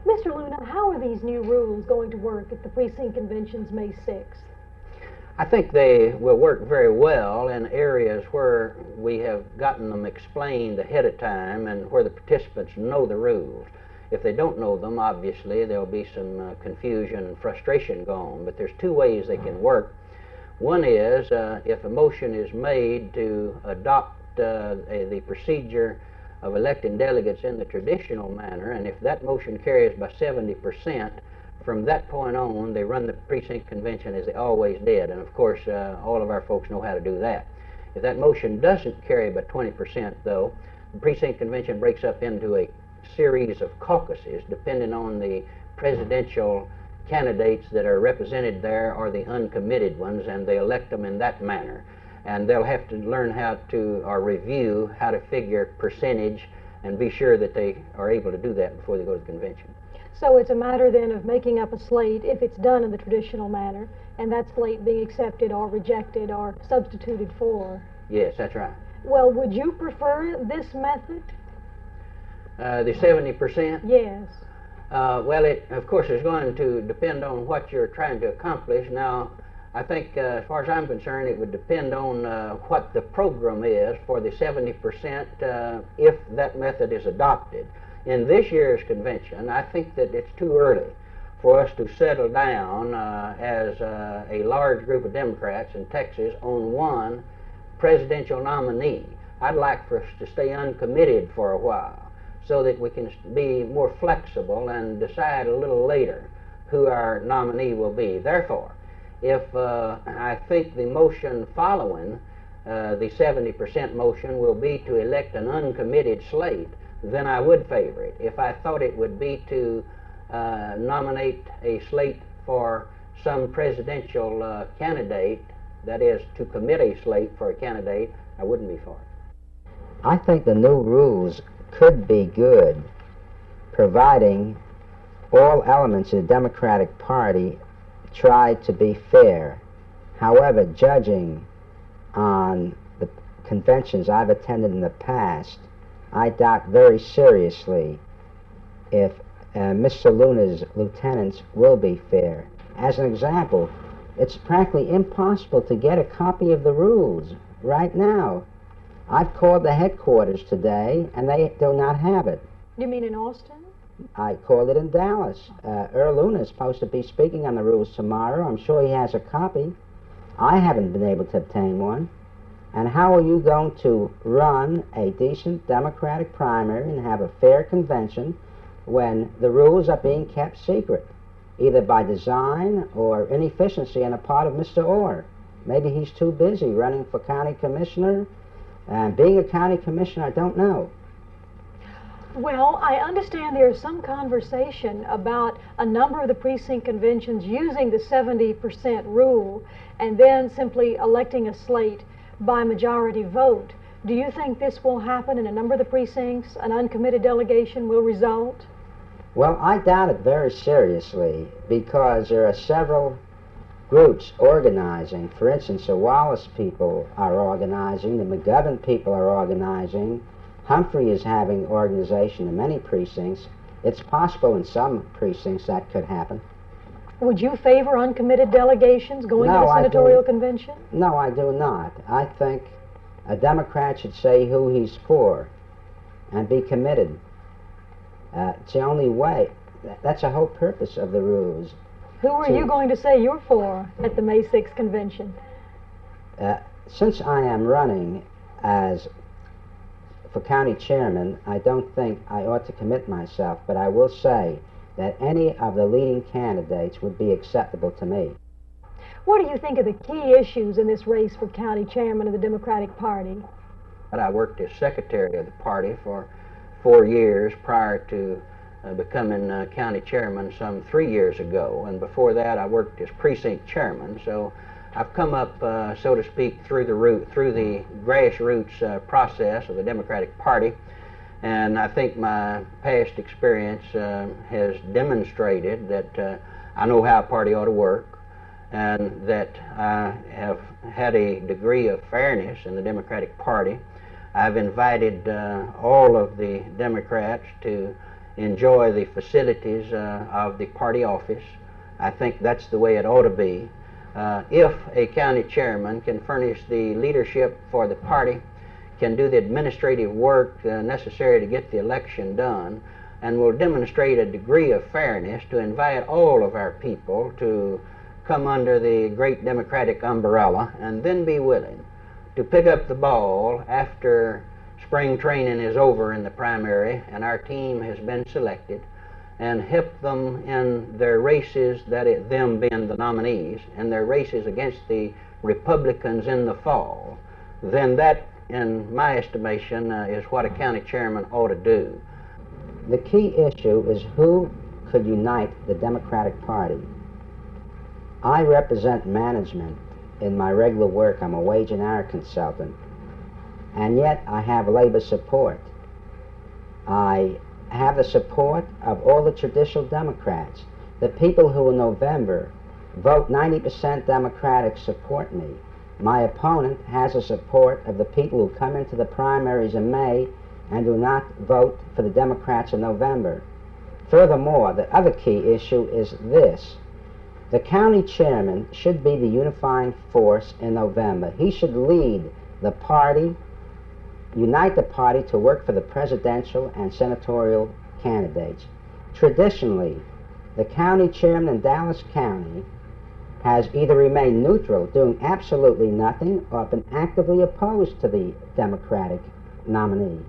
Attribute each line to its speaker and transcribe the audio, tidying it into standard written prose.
Speaker 1: Mr. Luna, how are these new rules going to work at the precinct conventions May 6th?
Speaker 2: I think they will work very well in areas where we have gotten them explained ahead of time and where the participants know the rules. If they don't know them, obviously there'll be some confusion and frustration going, but there's two ways they can work. One is if a motion is made to adopt the procedure of electing delegates in the traditional manner, and if that motion carries by 70%, from that point on, they run the precinct convention as they always did, and of course, all of our folks know how to do that. If that motion doesn't carry by 20%, though, the precinct convention breaks up into a series of caucuses, depending on the presidential candidates that are represented there or the uncommitted ones, and they elect them in that manner. And they'll have to learn how to, or review how to figure percentage and be sure that they are able to do that before they go to the convention.
Speaker 1: So it's a matter then of making up a slate if it's done in the traditional manner, and that slate being accepted or rejected or substituted for.
Speaker 2: Yes, that's right.
Speaker 1: Well, would you prefer this method?
Speaker 2: The 70%?
Speaker 1: Yes.
Speaker 2: Well, it, of course, is going to depend on what you're trying to accomplish. Now, I think, as far as I'm concerned, it would depend on what the program is for the 70% if that method is adopted. In this year's convention, I think that it's too early for us to settle down as a large group of Democrats in Texas on one presidential nominee. I'd like for us to stay uncommitted for a while so that we can be more flexible and decide a little later who our nominee will be. Therefore, if I think the motion following the 70% motion will be to elect an uncommitted slate, then I would favor it. If I thought it would be to nominate a slate for some presidential candidate, that is, to commit a slate for a candidate, I wouldn't be for it.
Speaker 3: I think the new rules could be good, providing all elements of the Democratic Party try to be fair. However, judging on the conventions I've attended in the past, I doubt very seriously if Mr. Luna's lieutenants will be fair. As an example, it's practically impossible to get a copy of the rules right now. I've called the headquarters today, and they do not have it.
Speaker 1: You mean in Austin?
Speaker 3: I called it in Dallas. Earl Luna is supposed to be speaking on the rules tomorrow. I'm sure he has a copy. I haven't been able to obtain one. And how are you going to run a decent Democratic primary and have a fair convention when the rules are being kept secret, either by design or inefficiency on the part of Mr. Orr? Maybe he's too busy running for county commissioner. And being a county commissioner, I don't know.
Speaker 1: Well, I understand there's some conversation about a number of the precinct conventions using the 70% rule and then simply electing a slate by majority vote. Do you think this will happen in a number of the precincts? An uncommitted delegation will result?
Speaker 3: Well, I doubt it very seriously because there are several groups organizing. For instance, the Wallace people are organizing, the McGovern people are organizing, Humphrey is having organization in many precincts. It's possible in some precincts that could happen.
Speaker 1: Would you favor uncommitted delegations going to the senatorial convention?
Speaker 3: No, I do not. I think a Democrat should say who he's for and be committed. It's the only way. That's the whole purpose of the rules.
Speaker 1: Who are you going to say you're for at the May 6th convention?
Speaker 3: Since I am running for county chairman, I don't think I ought to commit myself, but I will say that any of the leading candidates would be acceptable to me.
Speaker 1: What do you think are the key issues in this race for county chairman of the Democratic Party?
Speaker 2: I worked as secretary of the party for 4 years prior to becoming county chairman some 3 years ago, and before that I worked as precinct chairman. So I've come up, so to speak, through the grassroots process of the Democratic Party, and I think my past experience has demonstrated that I know how a party ought to work, and that I have had a degree of fairness in the Democratic Party. I've invited all of the Democrats to enjoy the facilities of the party office. I think that's the way it ought to be. If a county chairman can furnish the leadership for the party, can do the administrative work necessary to get the election done, and will demonstrate a degree of fairness to invite all of our people to come under the great Democratic umbrella, and then be willing to pick up the ball after spring training is over in the primary and our team has been selected, and help them in their races, them being the nominees, in their races against the Republicans in the fall, then that, in my estimation, is what a county chairman ought to do.
Speaker 3: The key issue is who could unite the Democratic Party. I represent management in my regular work. I'm a wage and hour consultant, and yet I have labor support. I have the support of all the traditional Democrats. The people who in November vote 90% Democratic support me. My opponent has the support of the people who come into the primaries in May and do not vote for the Democrats in November. Furthermore, the other key issue is this. The county chairman should be the unifying force in November. He should lead the party, unite the party to work for the presidential and senatorial candidates. Traditionally, the county chairman in Dallas County has either remained neutral, doing absolutely nothing, or been actively opposed to the Democratic nominee.